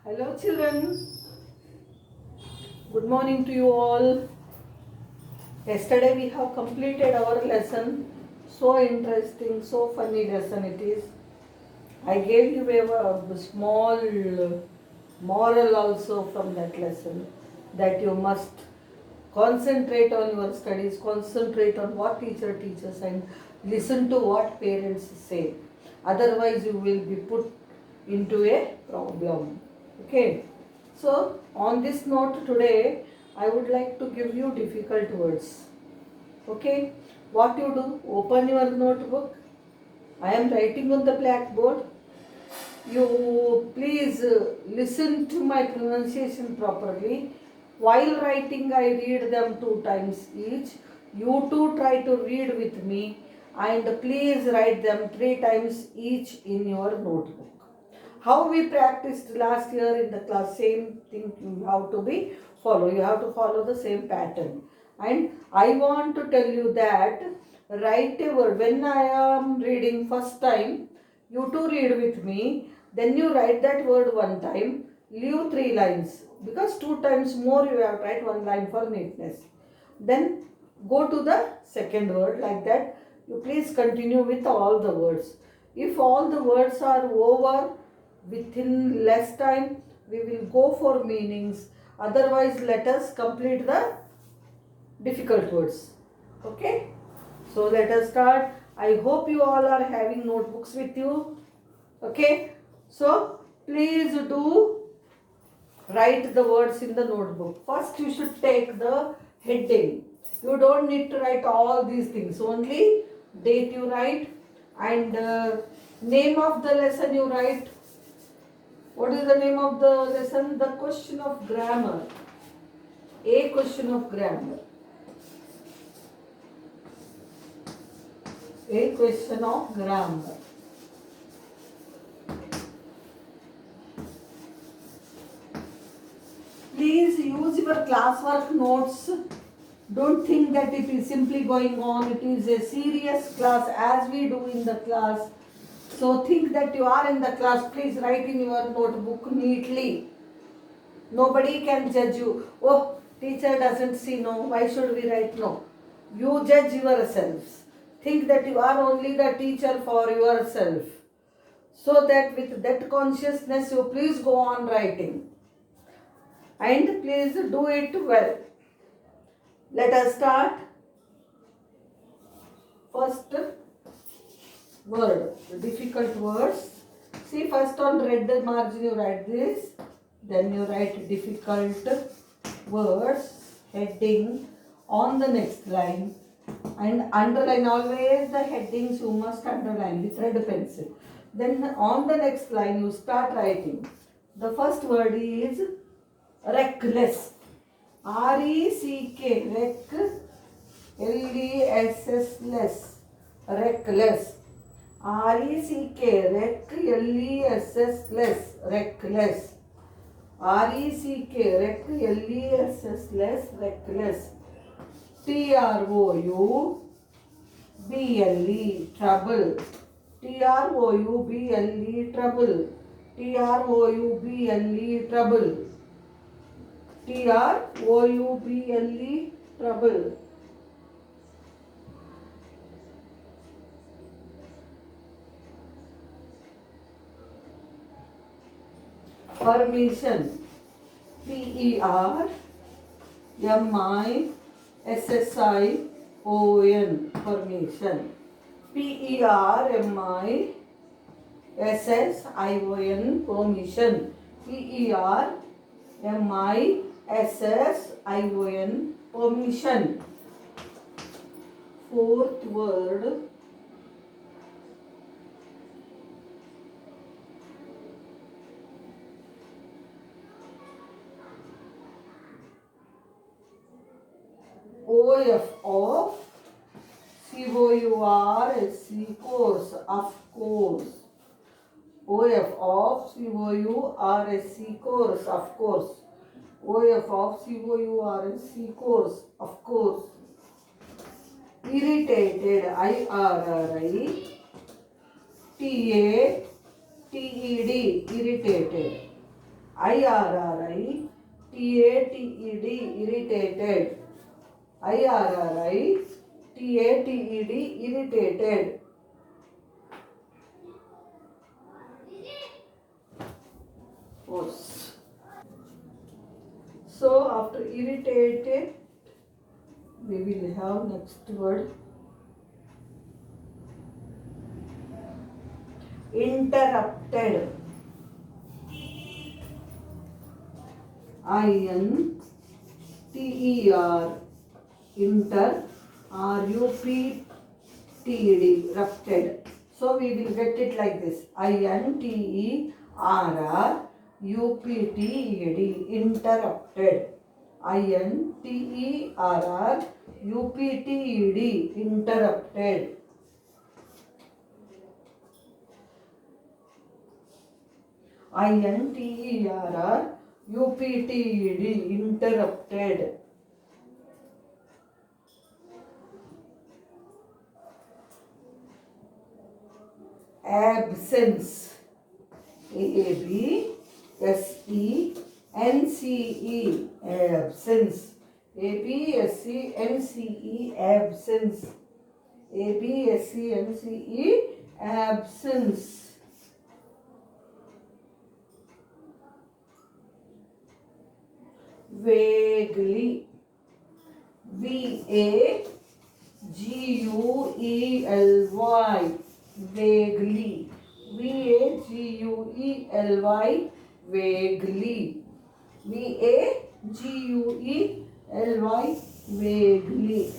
Hello children, good morning to you all. Yesterday we have completed our lesson. So interesting, so funny lesson it is. I gave you a small moral also from that lesson, that you must concentrate on your studies, concentrate on what teacher teaches and listen to what parents say. Otherwise you will be put into a problem. Okay. So on this note today I would like to give you difficult words. Okay. What you do? Open your notebook. I am writing on the blackboard. You please listen to my pronunciation properly. While writing, I read them 2 times each. You too try to read with me and please write them 3 times each in your notebook. How we practiced last year in the class, same thing you have to be follow. You have to follow the same pattern. And I want to tell you that write a word. When I am reading first time, you too read with me. Then you write that word 1 time. Leave 3 lines because 2 times more you have to write 1 line for neatness. Then go to the second word like that. You please continue with all the words. If all the words are over within less time, we will go for meanings. Otherwise, let us complete the difficult words. Okay? So let us start. I hope you all are having notebooks with you. Okay? So please do write the words in the notebook. First you should take the heading. You don't need to write all these things. Only date you write and name of the lesson you write. What is the name of the lesson? The question of grammar. A question of grammar. A question of grammar. Please use your classwork notes. Don't think that it is simply going on. It is a serious class as we do in the class. So think that you are in the class. Please write in your notebook neatly. Nobody can judge you. Oh, teacher doesn't see. No, why should we write? No. You judge yourselves. Think that you are only the teacher for yourself. So that with that consciousness you please go on writing. And please do it well. Let us start. First word, difficult words. See, first on red margin you write this. Then you write difficult words, heading on the next line. And underline always the headings you must underline with red pencil. Then on the next line you start writing. The first word is reckless. R-E-C-K, rec, L-E-S-S, less, reckless. R-E-C-K, rec, L-E-S-S, less, reckless. R-E-C-K, rec, L-E-S-S, less, reckless. T-R-O-U-B-L-E, trouble. T-R-O-U-B-L-E, trouble. T-R-O-U-B-L-E, trouble. T-R-O-U-B-L-E, trouble. Permission. P-E-R-M-I-S-S-I-O-N, permission. P-E-R-M-I-S-S-I-O-N, permission. P-E-R-M-I-S-S-I-O-N, permission. Fourth word, O-F of C-O-U-R-S-E, course, of course. O-F of C-O-U-R-S-E, course, of course. O-F of C-O-U-R-S-E, course, of course. Irritated, I-R-R-I-T-A-T-E-D, irritated. IRRITATED, irritated. IRRITATED, irritated. Os. So after irritated, we will have next word. Interrupted. INTER. Inter. RUPTED. Rupted. So we will get it like this. INTERRUPTED. Interrupted. INTERRUPTED. Interrupted. INTERRUPTED. Interrupted. Absence. ABSENCE. Absence. ABSENCE. Absence. ABSENCE. Absence. Vaguely. VAGUELY. Vaguely. VAGUELY. Vaguely. VAGUELY. Vaguely.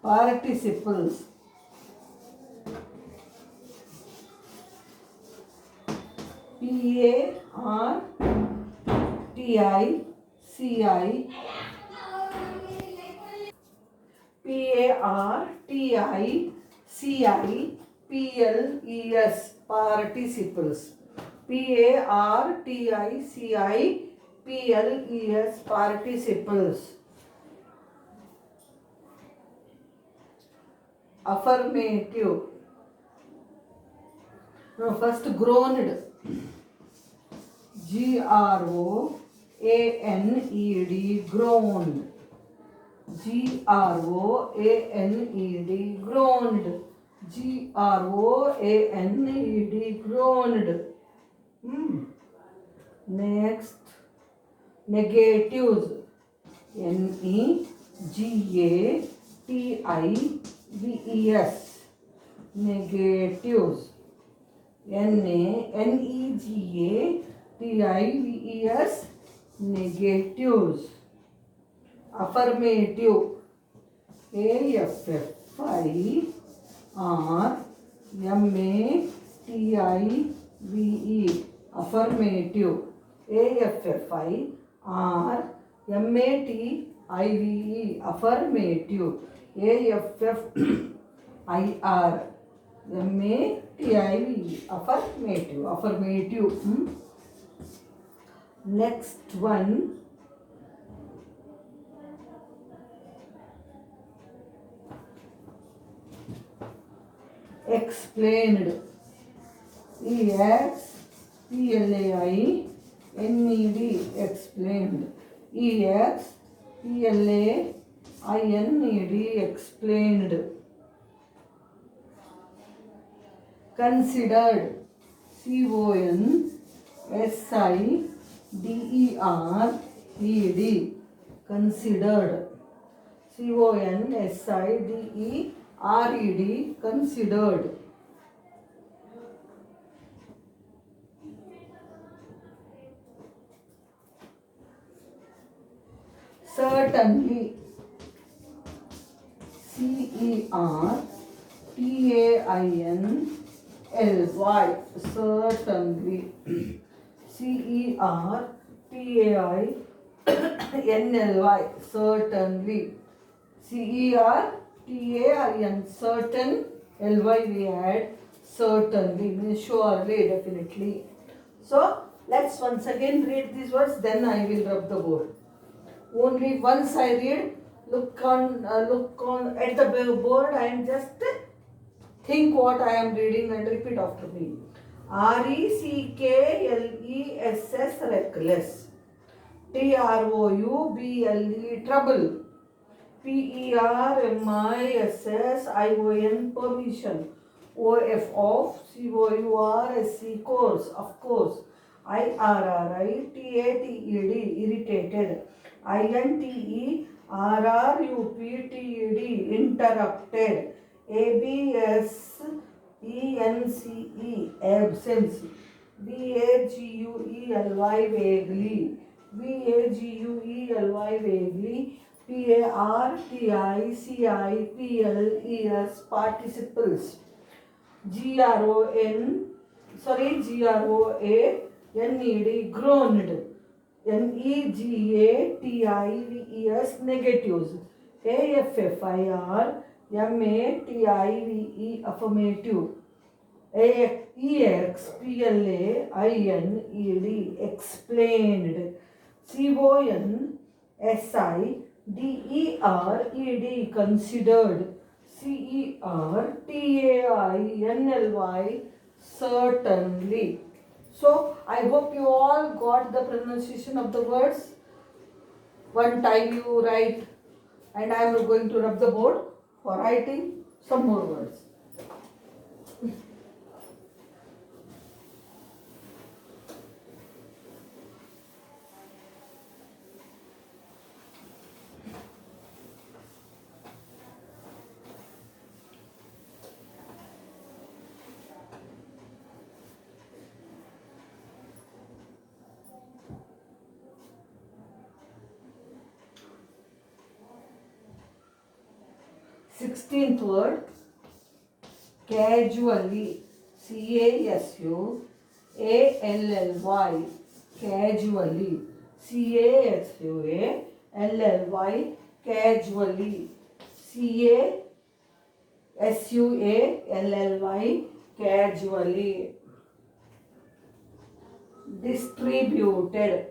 Participles. PARTICI. PARTICIPLES. Participles. PARTICIPLES. Participles. Affirmative. No, first groaned. GROANED. Groaned. GROANED. Groaned. GROANED. Groaned. Next, negatives. NEGATIVES. Negatives. NEGATIVES. Negatives. Affirmative. AFFIRMATIVE. Affirmative. AFFIRMATIVE. Affirmative. AFFIRMATIVE. Affirmative. Affirmative. Next one. Explained. EXPLAINED. Explained. EXPLAINED. Explained. Considered. CONSIDERED. Considered. CONSIDERED. Considered. Certainly. CERTAINLY. Certainly. CERTAINLY. Certainly. CERTAIN. Certain. LY we add. Certainly means surely, definitely. So let's once again read these words, then I will rub the board. Only once I read, look on at the board and just think what I am reading and repeat after me. RECKLESS, reckless. TROUBLE, trouble. PERMISSION, permission. COURSE, course, of course. IRRITATED, irritated. INTERRUPTED, interrupted. ABSENCE, absence. VAGUELY, vaguely. VAGUELY, vaguely. PARTICIPLES, participles. GROANED, groaned. NEGATIVES, negatives. AFFIRMATIVE, affirmative. EXPLAINED, explained. CONSIDERED, considered. CERTAINLY, certainly. So I hope you all got the pronunciation of the words. One time you write, and I am going to rub the board for writing some more words. 16th word, casually. CASUALLY, casually. CASUALLY, casually. CASUALLY, casually. Distributed.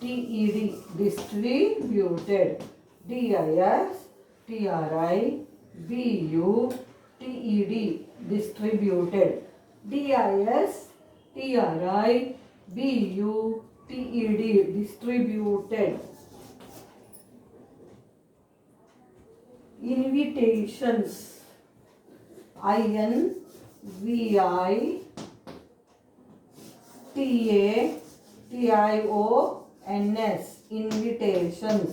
TISTRIBUTED, distributed. DISTRIBUTED, distributed. DISTRIBUTED, distributed. Invitations. INVITATIONS, invitations.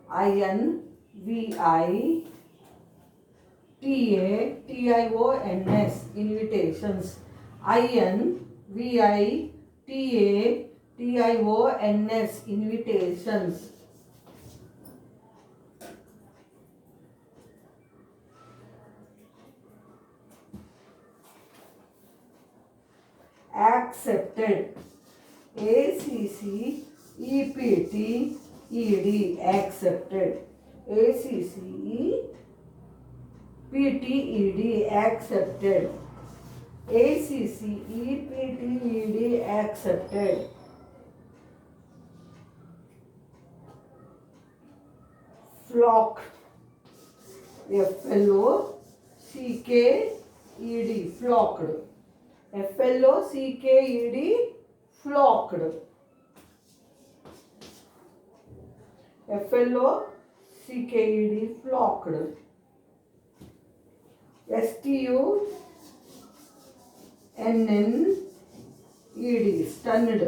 INVITATIONS, invitations. INVITATIONS, invitations. Accepted. ACCEPTED, accepted. ACCEPTED, accepted. ACCEPTED, accepted. Flocked. FLOCKED, flocked. FLOCKED, flocked. FLOCKED, flocked. STUNNED, stunned.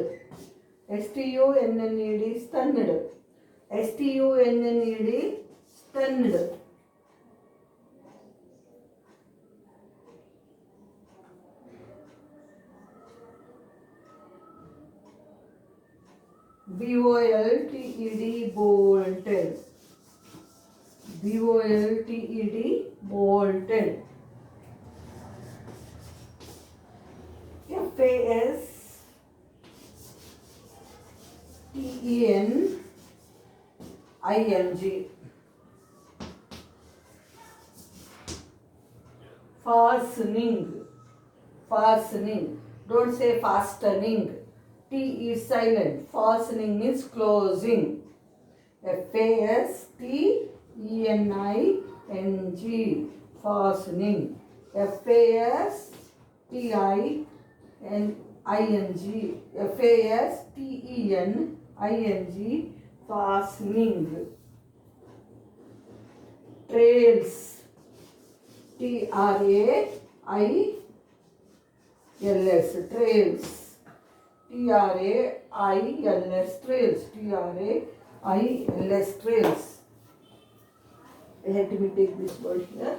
STUNNED, stunned. STUNNED, stunned. BOLTED, bolted. BOLTED, bolted. FASTENING, Fastening. Fastening. Don't say fastening. T is silent. Fastening is closing. Fastening. Fastening. Fastening. Fastening. Fastening. Trails. Trails. Trails. Trails. Trails. Let me take this word here.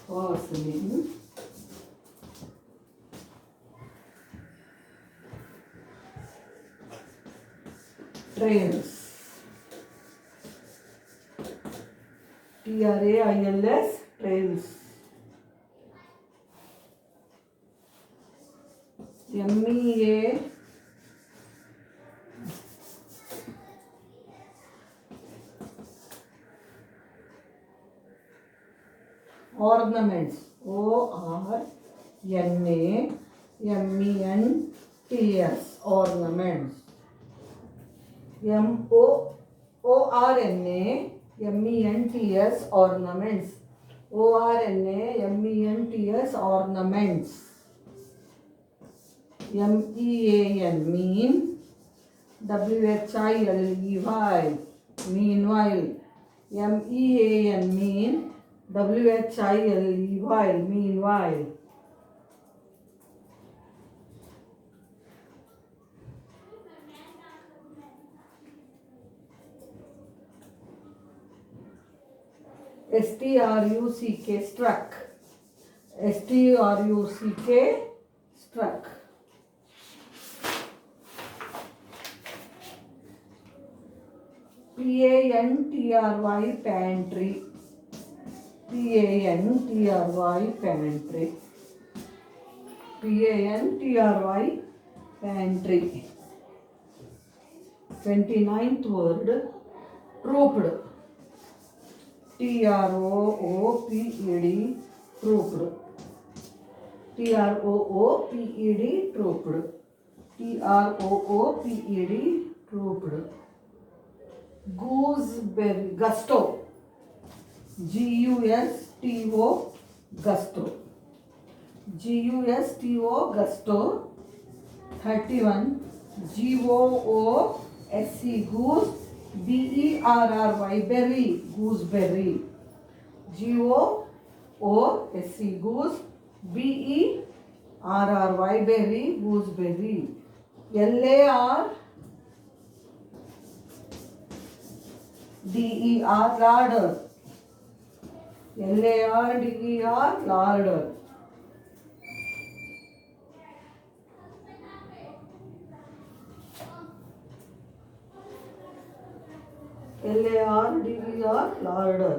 Fastening. Trails. Trails. Trails. MEA. Ornaments. ORNAMENTS. Ornaments. ORNAMENTS. Ornaments. ORNAMENTS. Ornaments. MEAN. Mean. WHILEY. Meanwhile. MEAN. Mean. WHILEY. Meanwhile. STRUCK. Struck. STRUCK. Struck. PANTRY. Pantry. PANTRY. Pantry. PANTRY. Pantry. 29th word. Trooped. TROOPED. Trooped. TROOPED. Trooped. TROOPED. Trooped. Gooseberry. Gusto. GUSTO. Gusto. GUSTO. Gusto. 31. GOOSE. Goose. BERRY. Berry. Gooseberry. GOOSE. Goose. BERRY. Berry. Gooseberry. LARDER. Larder. LARDER. Larder. LARDER. Larder.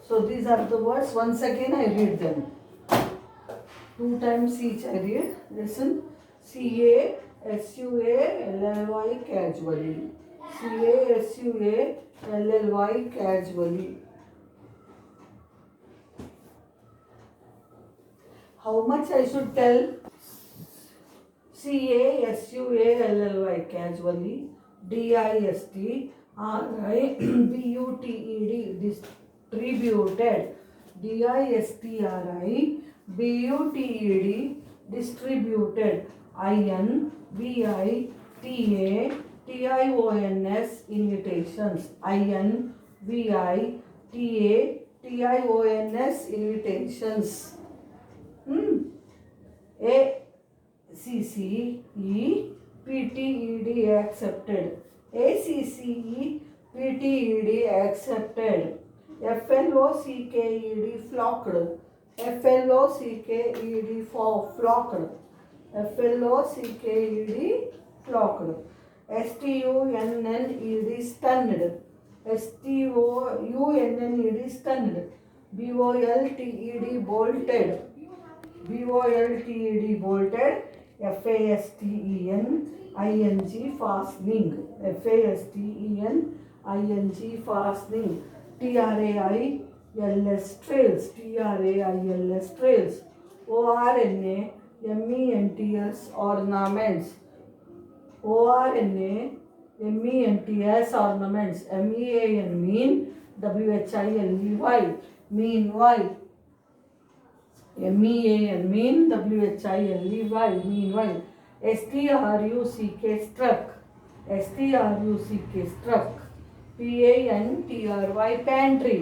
So these are the words. Once again I read them. 2 times each I read. Listen. CASUALLY. Casually. CASUALLY. Casually. How much I should tell? CASUALLY. Casually. DISTRIBUTED. Distributed. DISTRIBUTED. Distributed. INVITATIONS. Invitations. INVITATIONS. Invitations. ACCEPTED. Accepted. ACCEPTED. Accepted. FLOCKED. Flocked. FLOCKED. Flocked. FLOCKED. Flocked. STUNNED. Stunned. STOUNNED stunned. BOLTED bolted. BOLTED bolted. FASTENING fastening. FASTENING fastening. TRAILS trails. TRAILS trails. ORNA MENTS ornaments. ORNA MENTS ornaments. MEAN mean. WHILEY meanwhile. MEAN mean. WHILEY meanwhile. STRUCK struck. STRUCK struck. PANTRY pantry.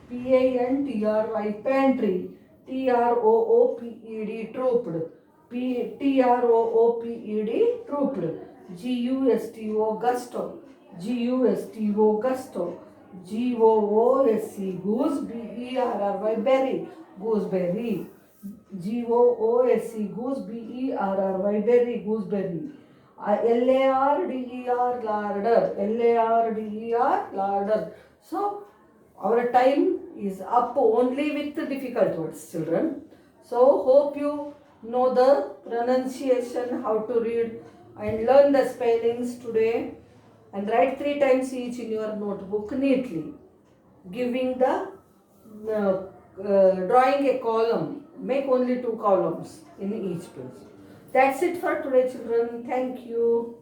PANTRY pantry. TROOPED trooped. TROOPED trooped. GUSTO gusto. GUSTO gusto. GOOSE goose. BERRY berry gooseberry. GOOSE goose. BERRY berry gooseberry. LARDER larder. LARDER larder. So our time is up only with the difficult words, children. So hope you know the pronunciation, how to read and learn the spellings today, and write 3 times each in your notebook neatly, giving the drawing a column. Make only 2 columns in each page. That's it for today, children. Thank you.